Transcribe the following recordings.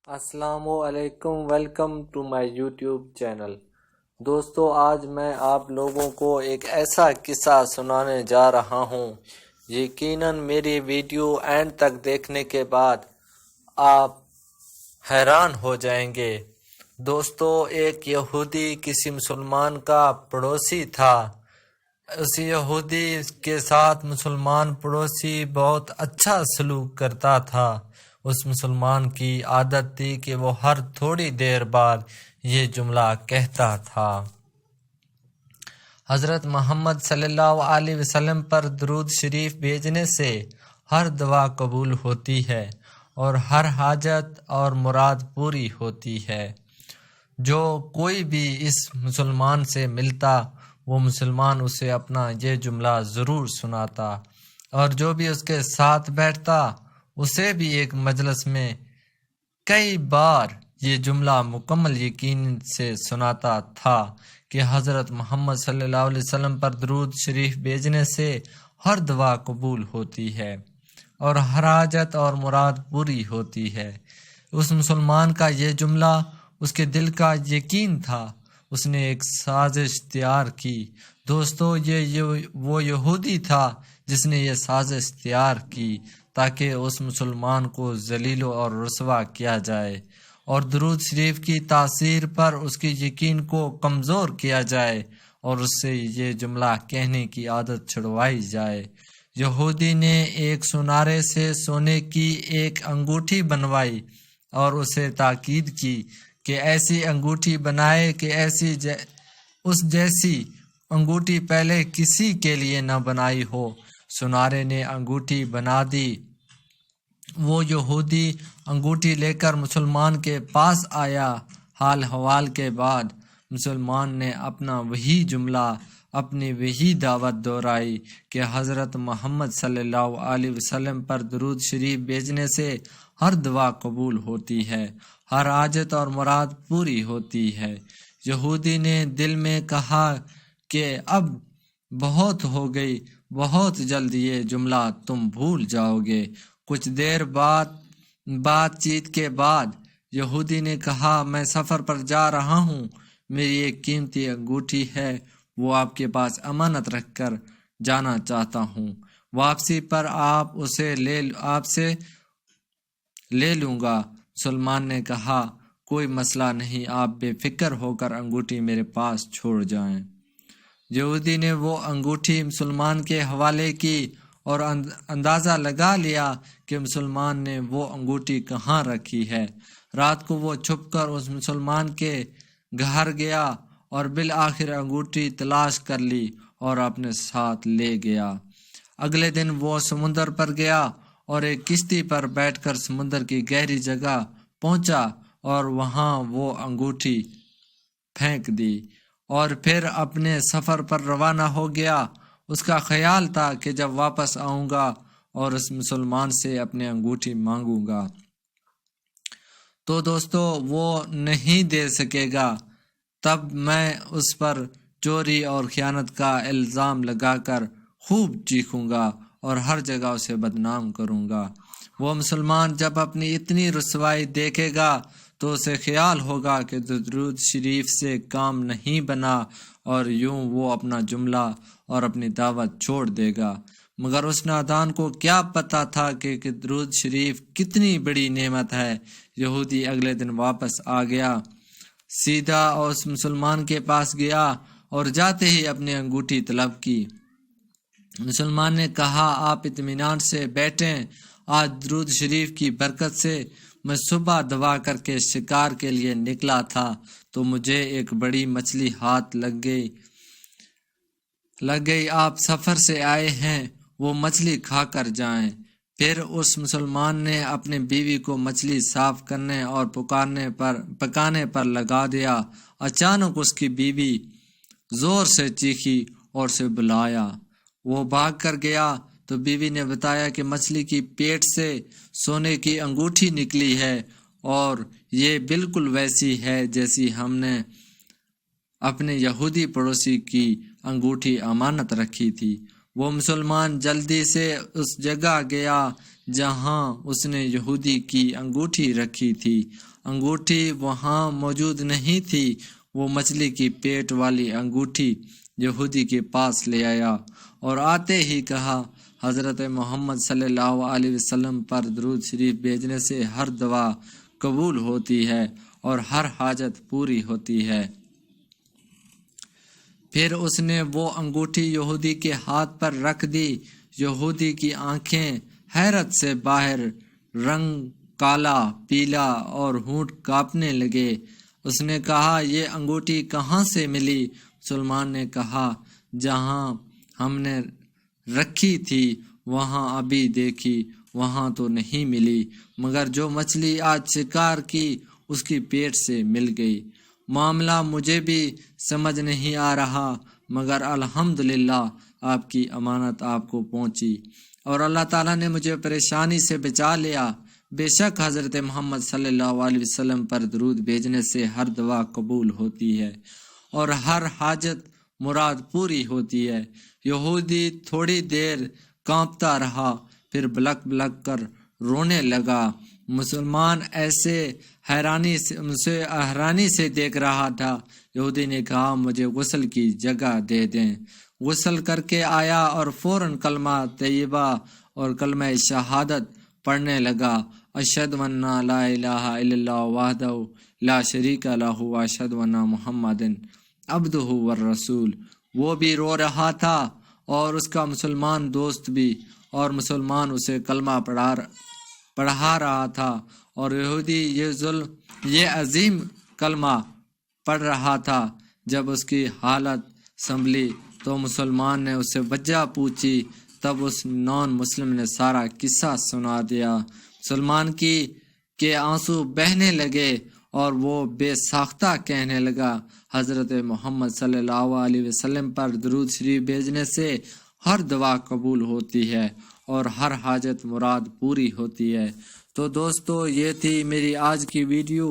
السلام علیکم، welcome to my YouTube channel. دوستو، آج میں آپ لوگوں کو ایک ایسا قصہ سنانے جا رہا ہوں۔ یقیناً میری ویڈیو اینڈ تک دیکھنے کے بعد آپ حیران ہو جائیں گے۔ دوستو، ایک یہودی کسی مسلمان کا پڑوسی تھا۔ اس یہودی کے ساتھ مسلمان پڑوسی بہت اچھا سلوک کرتا تھا۔ اس مسلمان کی عادت تھی کہ وہ ہر تھوڑی دیر بعد یہ جملہ کہتا تھا: حضرت محمد صلی اللہ علیہ وسلم پر درود شریف بھیجنے سے ہر دعا قبول ہوتی ہے اور ہر حاجت اور مراد پوری ہوتی ہے۔ جو کوئی بھی اس مسلمان سے ملتا وہ مسلمان اسے اپنا یہ جملہ ضرور سناتا، اور جو بھی اس کے ساتھ بیٹھتا اسے بھی ایک مجلس میں کئی بار یہ جملہ مکمل یقین سے سناتا تھا کہ حضرت محمد صلی اللہ علیہ وسلم پر درود شریف بھیجنے سے ہر دعا قبول ہوتی ہے اور ہر حاجت اور مراد پوری ہوتی ہے۔ اس مسلمان کا یہ جملہ اس کے دل کا یقین تھا۔ اس نے ایک سازش تیار کی۔ دوستو، یہ وہ یہودی تھا جس نے یہ سازش تیار کی تاکہ اس مسلمان کو ذلیل اور رسوا کیا جائے اور درود شریف کی تاثیر پر اس کے یقین کو کمزور کیا جائے اور اس سے یہ جملہ کہنے کی عادت چھڑوائی جائے۔ یہودی نے ایک سنارے سے سونے کی ایک انگوٹھی بنوائی اور اسے تاکید کی کہ ایسی انگوٹھی بنائے کہ اس جیسی انگوٹھی پہلے کسی کے لیے نہ بنائی ہو۔ سنارے نے انگوٹھی بنا دی۔ وہ یہودی انگوٹھی لے کر مسلمان کے پاس آیا۔ حال حوال کے بعد مسلمان نے اپنا وہی جملہ، اپنی وہی دعوت دہرائی کہ حضرت محمد صلی اللہ علیہ وسلم پر درود شریف بھیجنے سے ہر دعا قبول ہوتی ہے، ہر حاجت اور مراد پوری ہوتی ہے۔ یہودی نے دل میں کہا کہ اب بہت ہو گئی، بہت جلد یہ جملہ تم بھول جاؤ گے۔ کچھ دیر بات چیت کے بعد یہودی نے کہا، میں سفر پر جا رہا ہوں، میری ایک قیمتی انگوٹھی ہے، وہ آپ کے پاس امانت رکھ کر جانا چاہتا ہوں۔ واپسی پر آپ سے لے لوں گا۔ مسلمان نے کہا، کوئی مسئلہ نہیں، آپ بے فکر ہو کر انگوٹھی میرے پاس چھوڑ جائیں۔ یہودی نے وہ انگوٹھی مسلمان کے حوالے کی اور اندازہ لگا لیا کہ مسلمان نے وہ انگوٹھی کہاں رکھی ہے۔ رات کو وہ چھپ کر اس مسلمان کے گھر گیا اور بالآخر انگوٹھی تلاش کر لی اور اپنے ساتھ لے گیا۔ اگلے دن وہ سمندر پر گیا اور ایک کشتی پر بیٹھ کر سمندر کی گہری جگہ پہنچا اور وہاں وہ انگوٹھی پھینک دی اور پھر اپنے سفر پر روانہ ہو گیا۔ اس کا خیال تھا کہ جب واپس آؤں گا اور اس مسلمان سے اپنی انگوٹھی مانگوں گا تو دوستو وہ نہیں دے سکے گا، تب میں اس پر چوری اور خیانت کا الزام لگا کر خوب چیخوں گا اور ہر جگہ اسے بدنام کروں گا۔ وہ مسلمان جب اپنی اتنی رسوائی دیکھے گا تو اسے خیال ہوگا کہ درود شریف سے کام نہیں بنا اور یوں وہ اپنا جملہ اور اپنی دعوت چھوڑ دے گا۔ مگر اس نادان کو کیا پتا تھا کہ درود شریف کتنی بڑی نعمت ہے۔ یہودی اگلے دن واپس آ گیا، سیدھا اس مسلمان کے پاس گیا اور جاتے ہی اپنی انگوٹھی طلب کی۔ مسلمان نے کہا، آپ اطمینان سے بیٹھیں، آج درود شریف کی برکت سے میں صبح دعا کر کے شکار کے لیے نکلا تھا تو مجھے ایک بڑی مچھلی ہاتھ لگ گئی۔ آپ سفر سے آئے ہیں، وہ مچھلی کھا کر جائیں۔ پھر اس مسلمان نے اپنی بیوی کو مچھلی صاف کرنے اور پکانے پر لگا دیا۔ اچانک اس کی بیوی زور سے چیخی اور اسے بلایا۔ وہ بھاگ کر گیا تو بیوی نے بتایا کہ مچھلی کی پیٹ سے سونے کی انگوٹھی نکلی ہے اور یہ بالکل ویسی ہے جیسی ہم نے اپنے یہودی پڑوسی کی انگوٹھی امانت رکھی تھی۔ وہ مسلمان جلدی سے اس جگہ گیا جہاں اس نے یہودی کی انگوٹھی رکھی تھی۔ انگوٹھی وہاں موجود نہیں تھی۔ وہ مچھلی کی پیٹ والی انگوٹھی یہودی کے پاس لے آیا اور آتے ہی کہا، حضرت محمد صلی اللہ علیہ وسلم پر درود شریف بھیجنے سے ہر دعا قبول ہوتی ہے اور ہر حاجت پوری ہوتی ہے۔ پھر اس نے وہ انگوٹھی یہودی کے ہاتھ پر رکھ دی۔ یہودی کی آنکھیں حیرت سے باہر، رنگ کالا پیلا اور ہونٹ کانپنے لگے۔ اس نے کہا، یہ انگوٹھی کہاں سے ملی؟ مسلمان نے کہا، جہاں ہم نے رکھی تھی وہاں ابھی دیکھی، وہاں تو نہیں ملی، مگر جو مچھلی آج شکار کی اس کی پیٹ سے مل گئی۔ معاملہ مجھے بھی سمجھ نہیں آ رہا، مگر الحمدللہ آپ کی امانت آپ کو پہنچی اور اللہ تعالیٰ نے مجھے پریشانی سے بچا لیا۔ بے شک حضرت محمد صلی اللہ علیہ وسلم پر درود بھیجنے سے ہر دعا قبول ہوتی ہے اور ہر حاجت مراد پوری ہوتی ہے۔ یہودی تھوڑی دیر کانپتا رہا، پھر بلک بلک کر رونے لگا۔ مسلمان ایسے حیرانی سے دیکھ رہا تھا۔ یہودی نے کہا، مجھے غسل کی جگہ دے دیں۔ غسل کر کے آیا اور فوراً کلمہ طیبہ اور کلمہ شہادت پڑھنے لگا، اشہد ان لا الہ الا اللہ وحدہ لا شریک لہ واشہد ان محمد عبدہ والرسول۔ وہ بھی رو رہا تھا اور اس کا مسلمان دوست بھی، اور مسلمان اسے کلمہ پڑھا رہا تھا اور یہودی یہ عظیم کلمہ پڑھ رہا تھا۔ جب اس کی حالت سنبھلی تو مسلمان نے اس سے وجہ پوچھی، تب اس نان مسلم نے سارا قصہ سنا دیا۔ مسلمان کے آنسو بہنے لگے اور وہ بے ساختہ کہنے لگا، حضرت محمد صلی اللہ علیہ وسلم پر درود شریف بھیجنے سے ہر دعا قبول ہوتی ہے اور ہر حاجت مراد پوری ہوتی ہے۔ تو دوستو، یہ تھی میری آج کی ویڈیو۔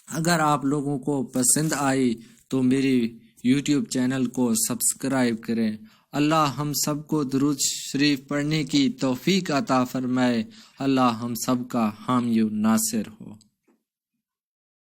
اگر آپ لوگوں کو پسند آئی تو میری یوٹیوب چینل کو سبسکرائب کریں۔ اللہ ہم سب کو درود شریف پڑھنے کی توفیق عطا فرمائے۔ اللہ ہم سب کا حامی و ناصر ہو۔